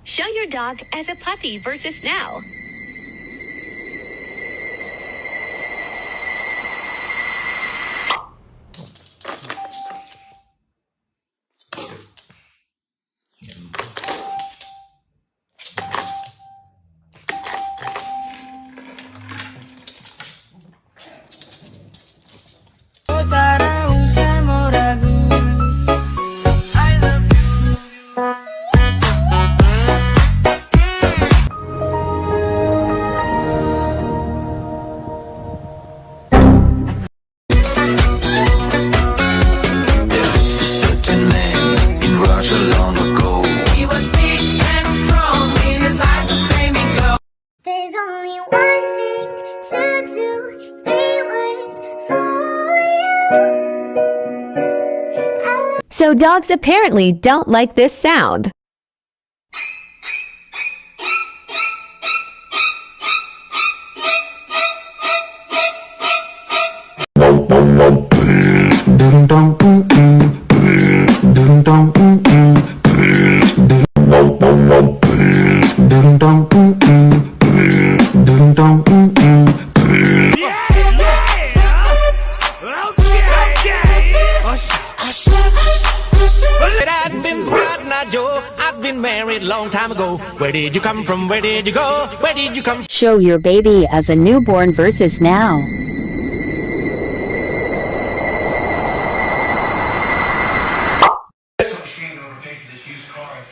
Show your dog as a puppy versus now. Long ago, he was big and strong, in his eyes a flaming glow. There's only one thing to do, 3 words for you. So dogs apparently don't like this sound. I've been married long time ago. Where did you come from? Where did you go? Where did you come? Show your baby as a newborn versus now.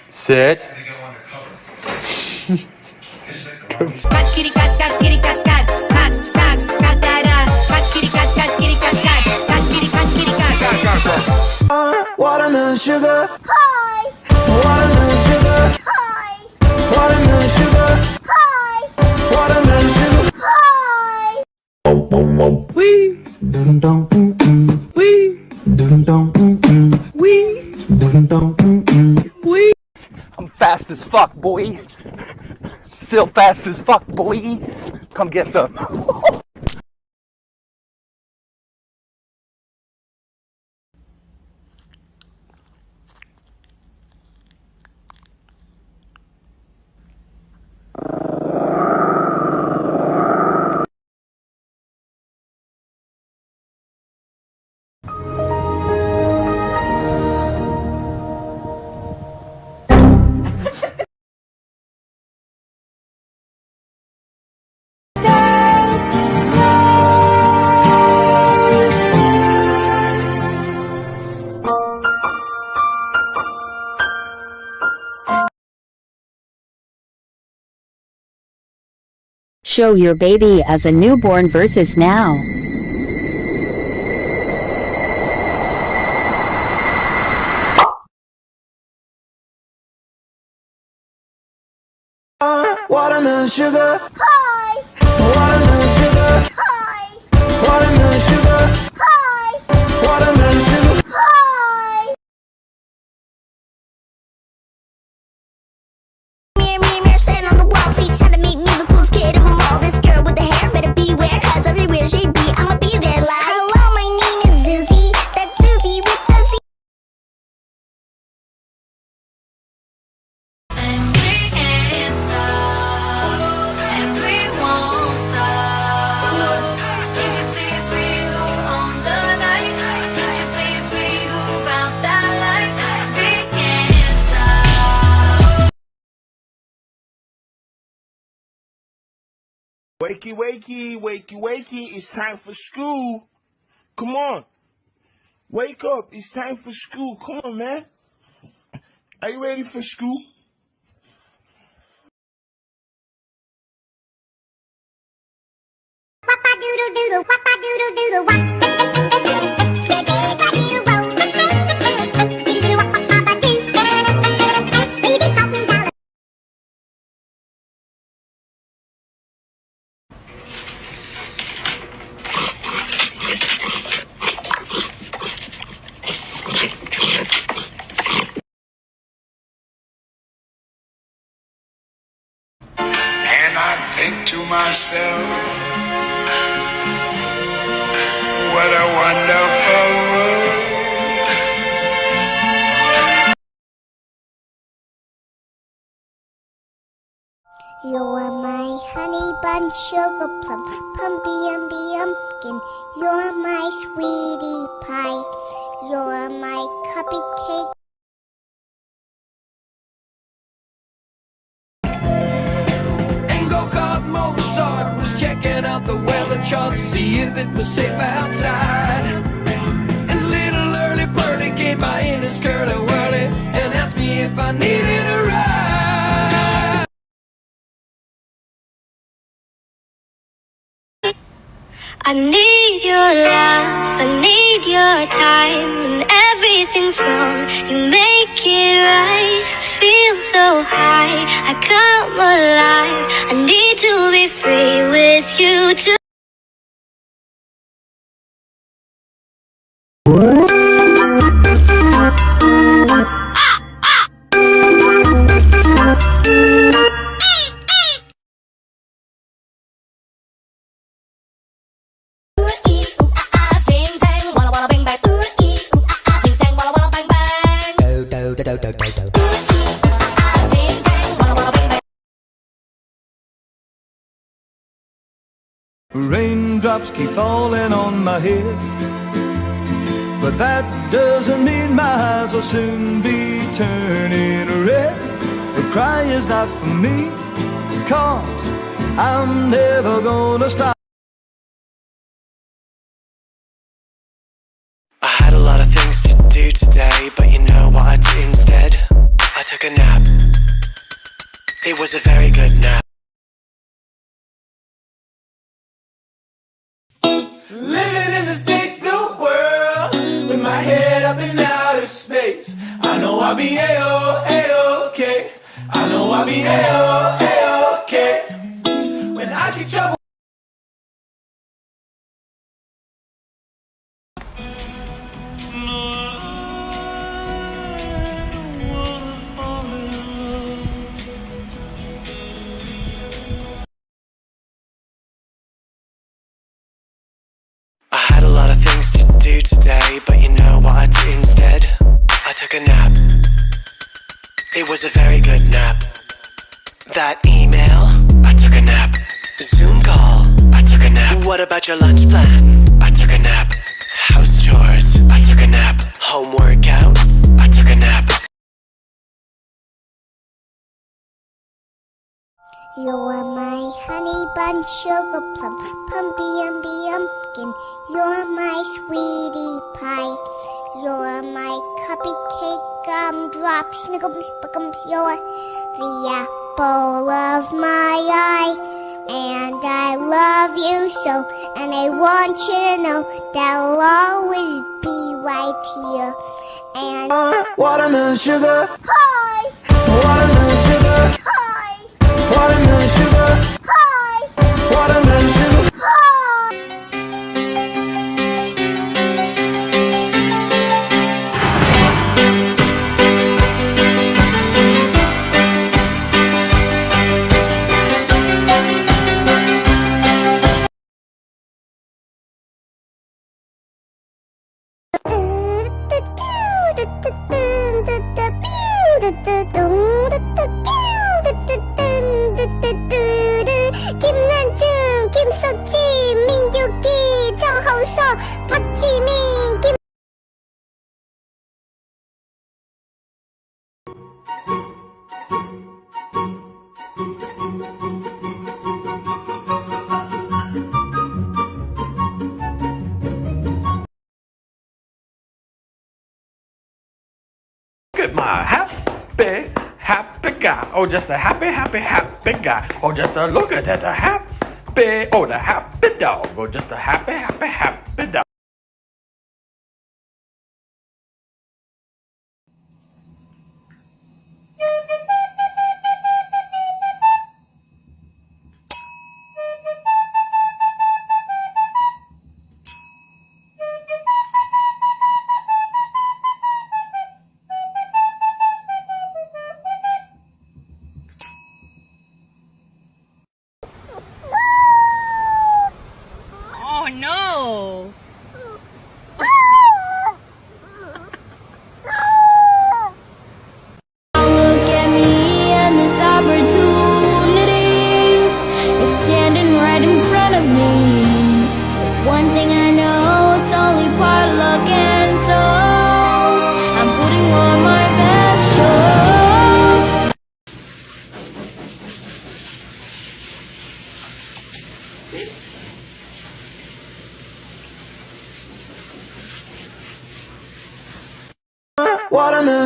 Sit. Watermelon sugar. Hi! Watermelon sugar. Hi! Watermelon sugar. Hi! Watermelon sugar. Hi! I'm fast as fuck, boy. Still fast as fuck, boy. Come get some. Show your baby as a newborn versus now. Watermelon sugar. Hi! Watermelon sugar. Hi! Watermelon sugar. Hi! Watermelon sugar. Hi! Mirror, stand on the wall, please try to make me the coolest kid of them all. This girl with the hair better beware, cause everywhere she be, I'ma be there like, hello, my name is Susie, that's Susie with the Z. And we can't stop, and we won't stop. Can't you see it's we who own the night? Can't you see it's we who found that light? We can't stop. Wakey, wakey, wakey, wakey, it's time for school. Come on. Wake up, it's time for school. Come on, man. Are you ready for school? Wap-a-doodle-doodle, wap-a-doodle-doodle, wap. And I think to myself, what a wonderful world. You're my honey bun, sugar plum, pumpy umby umpkin. You're my sweetie pie. You're my cupcake. And go-kart Mozart was checking out the weather chart, see if it was safe outside. And little early birdie came by in his curly whirly and asked me if I needed a ride. I need your love, I need your time. When everything's wrong, you make it right. I feel so high, I come alive. I need to be free with you too. Raindrops keep falling on my head, but that doesn't mean my eyes will soon be turning red. The cry is not for me, 'cause I'm never gonna stop. I had a lot of things to do today, but you know what I did instead? I took a nap. It was a very good nap. Living in this big blue world, with my head up in outer space. I know I'll be A-O-A-OK. I know I'll be A-O-A-OK. When I see trouble. I had a lot of things to do today, but you know what I did instead? I took a nap. It was a very good nap. That email, I took a nap. Zoom call, I took a nap. What about your lunch plan? I took a nap. House chores, I took a nap. Home workout, I took a nap. You're my honey bun, sugar plum, pumpy umby umpkin. You're my sweetie pie. You're my cupcake, gumdrop, snickums, spickums. You're the apple of my eye. And I love you so, and I want you to know that I'll always be right here. And Watermelon sugar, hi, watermelon sugar, hi, watermelon sugar, hi, watermelon sugar. hi. 김난중, 김석진, 민규기, 정하우서, 박지민, 김. Look at my happy guy. Oh, just a happy guy. Oh, just a look at that, the happy dog. Oh, just a happy dog. Oh no!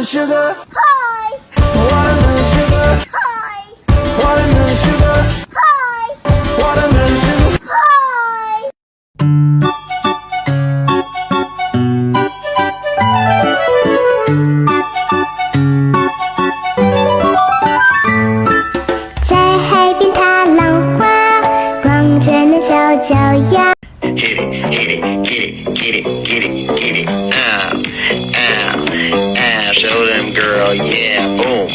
sugar. Hi. Watermelon sugar. Hi. Watermelon sugar. Hi. Watermelon sugar. Hi.在海边踏浪花，光着那小脚丫。 Hit it, hit it, get it, get it, get it, get it. Ow, ow, ow. Show them, girl, yeah, boom.